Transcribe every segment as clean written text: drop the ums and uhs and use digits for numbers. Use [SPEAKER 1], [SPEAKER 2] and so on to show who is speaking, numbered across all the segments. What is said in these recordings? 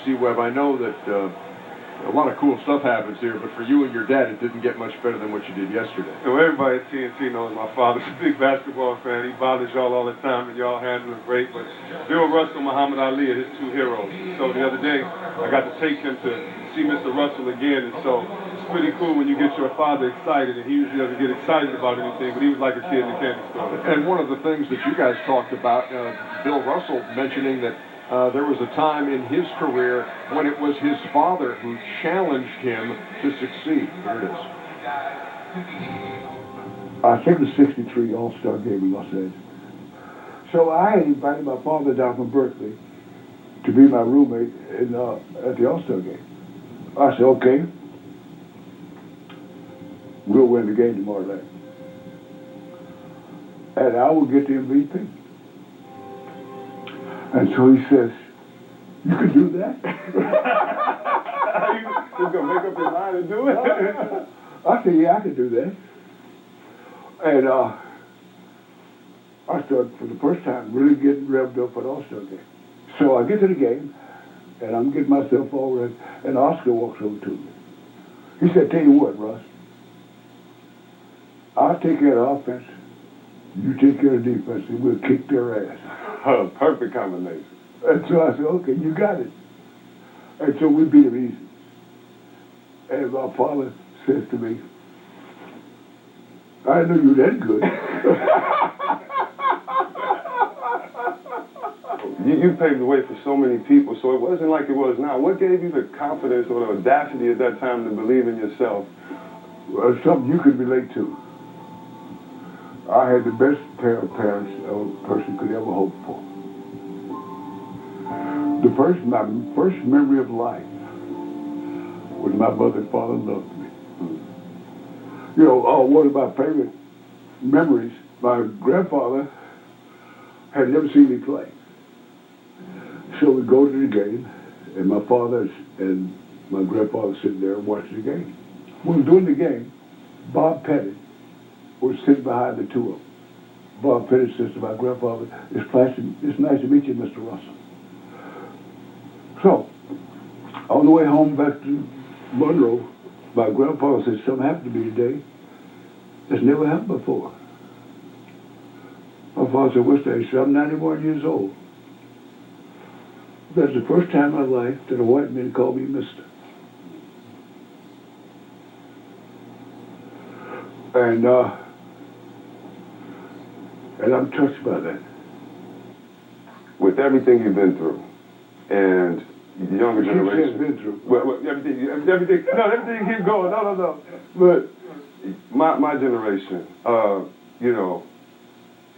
[SPEAKER 1] C-Webb, I know that a lot of cool stuff happens here, but for you and your dad, it didn't get much better than what you did yesterday.
[SPEAKER 2] Well, everybody at TNT knows my father's a big basketball fan. He bothers y'all all the time, and y'all handle it great. But Bill Russell and Muhammad Ali are his two heroes. So the other day, I got to take him to see Mr. Russell again, and so it's pretty cool when you get your father excited, and he usually doesn't get excited about anything, but he was like a kid in the candy store.
[SPEAKER 1] And one of the things that you guys talked about, Bill Russell mentioning that there was a time in his career when it was his father who challenged him to succeed. Here it is.
[SPEAKER 3] I think the '63 All-Star game in Los Angeles. So I had invited my father down from Berkeley to be my roommate at the All-Star game. I said, okay, we'll win the game tomorrow night. And I will get the MVP. And so he says, you can do that?
[SPEAKER 2] You're going to make up your mind to do it?
[SPEAKER 3] I said, yeah, I can do that. And I started, for the first time, really getting revved up for the All-Star game. So I get to the game, and I'm getting myself all ready, and Oscar walks over to me. He said, tell you what, Russ, I'll take care of offense, you take care of defense, and we'll kick their ass.
[SPEAKER 2] Oh, perfect combination.
[SPEAKER 3] And so I said, okay, you got it. And so we beat him easy. And my father says to me, I didn't know you were that good.
[SPEAKER 2] You paved the way for so many people, so it wasn't like it was now. What gave you the confidence or the audacity at that time to believe in yourself?
[SPEAKER 3] Well, something you could relate to. I had the best pair of parents a person could ever hope for. My first memory of life was my mother and father loved me. You know, one of my favorite memories, my grandfather had never seen me play. So we go to the game, and my father and my grandfather sitting there watching the game. When we were doing the game, Bob Pettit was sitting behind the two of them. Bob Pettit says to my grandfather, it's nice to meet you, Mr. Russell. So, on the way home back to Monroe, my grandfather said, something happened to me today that's never happened before. My father said, what's that? He said, I'm 91 years old. That's the first time in my life that a white man called me mister. And I'm touched by that.
[SPEAKER 2] With everything you've been through, and the younger generation.
[SPEAKER 3] Been through.
[SPEAKER 2] Well, everything you keep going. No. But my generation, you know,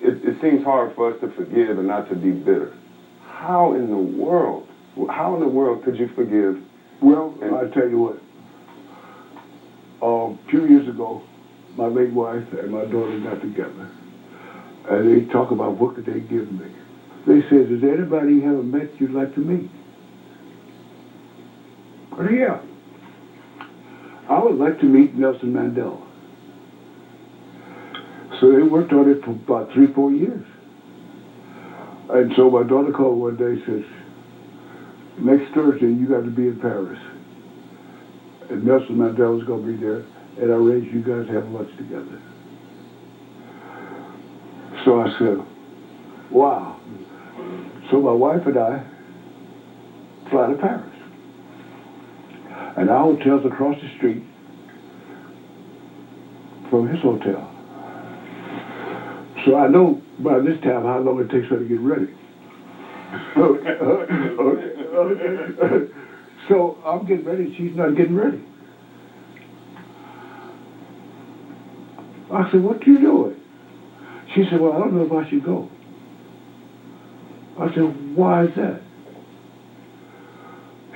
[SPEAKER 2] it seems hard for us to forgive and not to be bitter. How in the world could you forgive?
[SPEAKER 3] Well, I'll tell you what. A few years ago, my late wife and my daughter got together, and they talk about what could they give me. They said, is there anybody you haven't met you'd like to meet? I said, yeah. I would like to meet Nelson Mandela. So they worked on it for about 3-4 years. And so my daughter called one day and says, next Thursday you got to be in Paris. And Nelson Mandela's going to be there, and I arranged you guys to have lunch together. So I said, wow. So my wife and I fly to Paris. And our hotel's across the street from his hotel. So I know by this time how long it takes her to get ready. Okay. So I'm getting ready, she's not getting ready. I said, what are you doing? She said, well, I don't know if I should go. I said, why is that?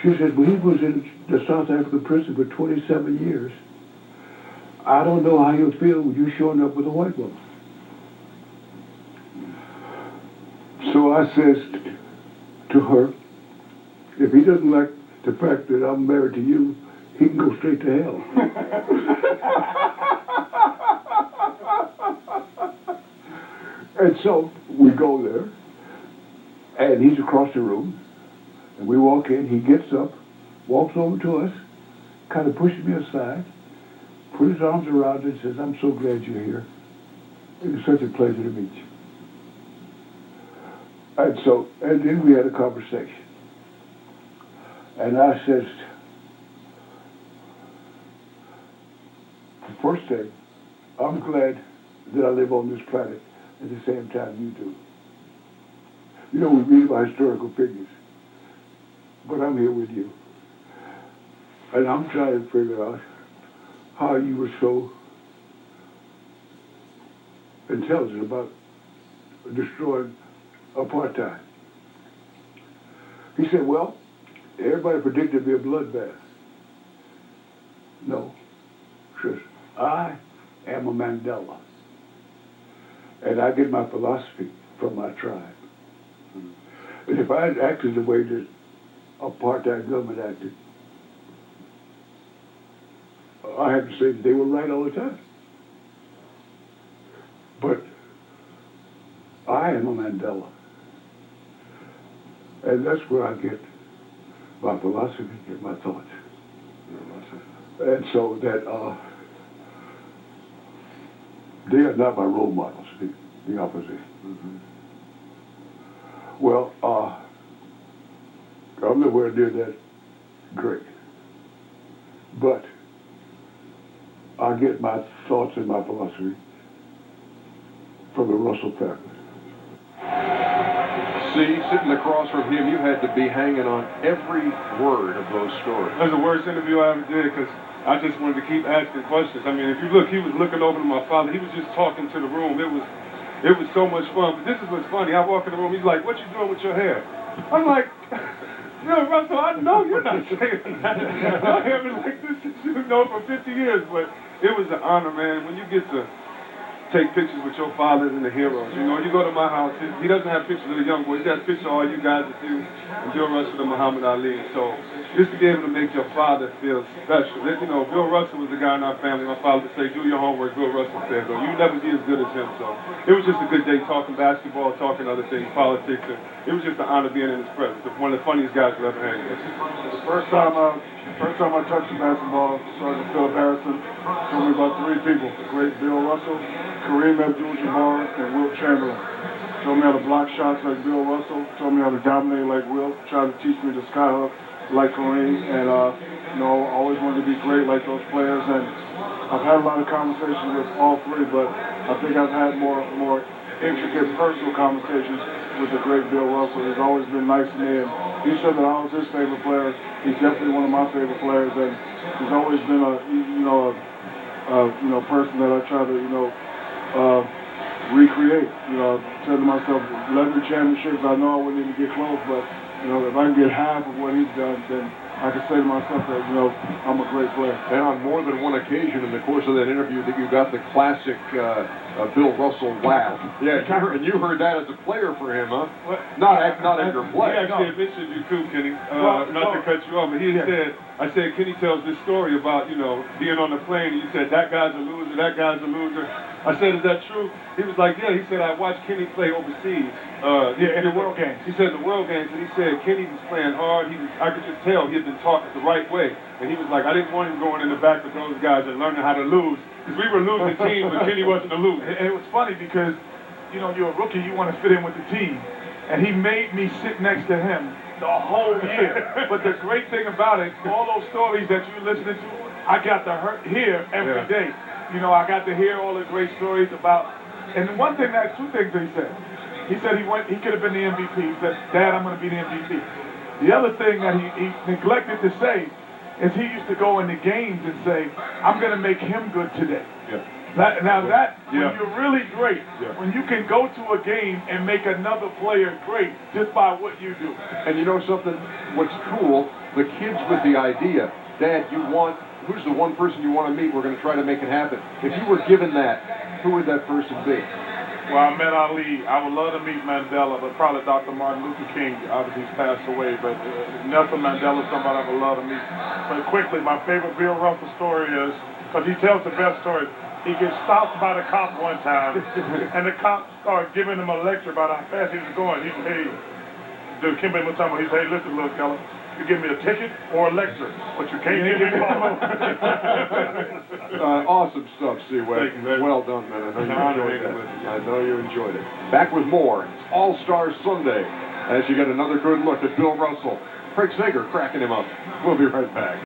[SPEAKER 3] She said, well, he was in the South African prison for 27 years. I don't know how you'll feel with you showing up with a white woman. So I says to her, if he doesn't like the fact that I'm married to you, he can go straight to hell. And so we go there, and he's across the room, And we walk in, he gets up, walks over to us, kind of pushes me aside, put his arms around me and says, I'm so glad you're here. It was such a pleasure to meet you. And then we had a conversation. And I said, the first thing, I'm glad that I live on this planet at the same time you do. You know, we read about historical figures, but I'm here with you. And I'm trying to figure out how you were so intelligent about destroying apartheid. He said, well, everybody predicted it'd be a bloodbath. No. He says, I am a Mandela. And I get my philosophy from my tribe. And if I had acted the way that apartheid government acted, I have to say that they were right all the time. But I am a Mandela. And that's where I get my philosophy and my thoughts. And so that they are not my role models, the opposition. Mm-hmm. Well, I'm nowhere near that great. But I get my thoughts and my philosophy from the Russell family.
[SPEAKER 1] See, sitting across from him, you had to be hanging on every word of those stories.
[SPEAKER 2] That was the worst interview I ever did because I just wanted to keep asking questions. I mean, if you look, he was looking over to my father. He was just talking to the room. It was so much fun. But this is what's funny. I walk in the room. He's like, "What you doing with your hair?" I'm like, "Yo, Russell, I know you're not saying that. My hair been like this since you know for 50 years." But it was an honor, man. When you get to take pictures with your fathers and the heroes. You know, when you go to my house, he doesn't have pictures of the young boys. He has pictures of all you guys that do, and Bill Russell and Muhammad Ali. And so, just to be able to make your father feel special. You know, Bill Russell was the guy in our family. My father would say, do your homework. Bill Russell said, though, you never be as good as him. So, it was just a good day talking basketball, talking other things, politics. And it was just an honor being in his presence. One of the funniest guys you'll ever hang with.
[SPEAKER 4] The first time I touched the basketball, Sergeant Philip Harrison told me about three people: the great Bill Russell, Kareem Abdul-Jabbar, and Wilt Chamberlain. Told me how to block shots like Bill Russell. Told me how to dominate like Wilt. Tried to teach me to skyhook like Kareem. And, always wanted to be great like those players. And I've had a lot of conversations with all three, but I think I've had more intricate personal conversations with the great Bill Russell. He's always been nice to me. And he said that I was his favorite player. He's definitely one of my favorite players. And he's always been a person that I try to, recreate. I said to myself, 11 championships, I know I wouldn't even get close, but, if I can get half of what he's done, then I can say to myself that, I'm a great player.
[SPEAKER 1] And on more than one occasion in the course of that interview that you got the classic Bill Russell laugh. Yeah, you heard that as a player for him, huh?
[SPEAKER 2] What?
[SPEAKER 1] Not in your play.
[SPEAKER 2] He actually mentioned you too, Kenny. Not to cut you off, but I said, Kenny tells this story about, being on the plane, and you said, that guy's a loser, that guy's a loser. I said, is that true? He was like, yeah. He said, I watched Kenny play overseas.
[SPEAKER 4] In the World Games.
[SPEAKER 2] He said, the World Games, and he said, Kenny was playing hard. I could just tell he had been taught the right way. And he was like, I didn't want him going in the back with those guys and learning how to lose. Because we were losing teams, but Kenny wasn't a loser.
[SPEAKER 4] And it was funny because, you're a rookie, you want to fit in with the team. And he made me sit next to him the whole year. But the great thing about it, all those stories that you're listening to, I got to hear every day. I got to hear all the great stories about, and two things that he said. He said he could have been the MVP. He said, Dad, I'm going to be the MVP. The other thing that he neglected to say is he used to go into games and say, I'm going to make him good today.
[SPEAKER 1] Yeah.
[SPEAKER 4] When you're really great, when you can go to a game and make another player great just by what you do.
[SPEAKER 1] And you know something? What's cool, the kids with the idea, Dad, who's the one person you want to meet? We're going to try to make it happen. If you were given that, who would that person be?
[SPEAKER 4] Well, I met Ali. I would love to meet Mandela, but probably Dr. Martin Luther King. Obviously, he's passed away, but Nelson Mandela is somebody I would love to meet. But quickly, my favorite Bill Russell story is, because he tells the best story, he gets stopped by the cop one time, and the cop started giving him a lecture about how fast he was going. He said, hey, the Kimbe Mutombo, he said, hey, listen, little fella, you give me a ticket or a lecture, but you can't give me Pablo.
[SPEAKER 1] Awesome stuff, Seaway.
[SPEAKER 2] Thank you very
[SPEAKER 1] Well
[SPEAKER 2] much.
[SPEAKER 1] done, man. I know
[SPEAKER 2] It's
[SPEAKER 1] you
[SPEAKER 2] an honor
[SPEAKER 1] enjoyed
[SPEAKER 2] hanging
[SPEAKER 1] that.
[SPEAKER 2] with you.
[SPEAKER 1] I know you enjoyed it. Back with more All-Star Sunday as you get another good look at Bill Russell. Craig Sager cracking him up. We'll be right back.